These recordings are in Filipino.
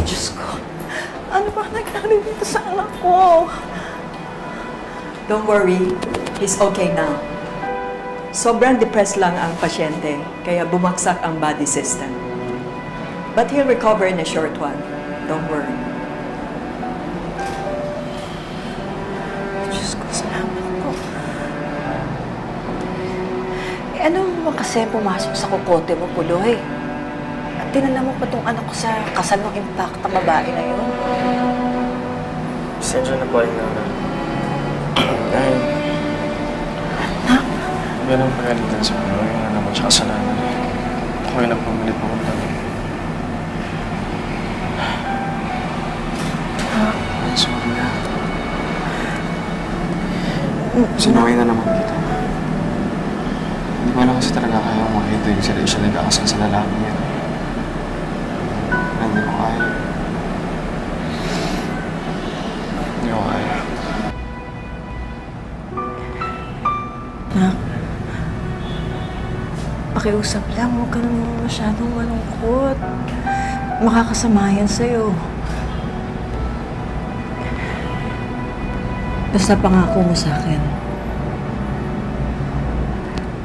Diyos ko, ano ba nangyari dito sa anak ko? Don't worry, he's okay now. Sobrang depressed lang ang pasyente, kaya bumagsak ang body system. But he'll recover in a short while. Don't worry. Diyos ko, salamat ko. Ano mo kasi pumasok sa kukote mo, Puloy? At tinala mo pa tong anak ko sa kasal ng impact ng babae na yun. Pasensya na po rin na. Dahil... Anak? Huwag ka nang pagalitan sa Puloy. Yung anak mo tsaka sa nanay. Ako yung nagpamalit mo kung tanong. Ay, sorry na. Sinuwi na naman kita. Hindi ko lang kasi talaga kaya makita yung sila siya nag-aasal sa lalaki niya. Hindi ko kaya. Hindi ko kaya. Nak, pakiusap lang. Huwag ka naman masyadong malungkot. Makakasama yan sa'yo. Basta pangako mo sa akin.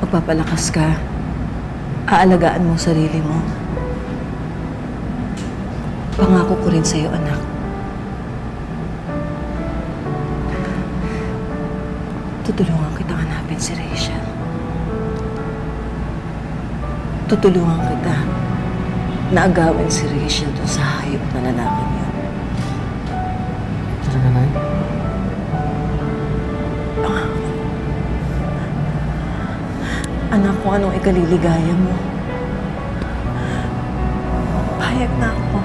Magpapalakas ka. Aalagaan mo sarili mo. Pangako ko rin sa'yo, anak. Tutulungan kita hanapin si Rachel. Tutulungan kita na agawin si Rachel dun sa hayop na lalaking yun. Talaga na yun? Anak, kung anong ikaliligaya mo. Payag na ako.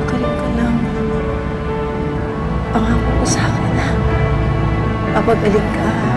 Magaling ka lang. Pangako ko sa akin na papagaling ka.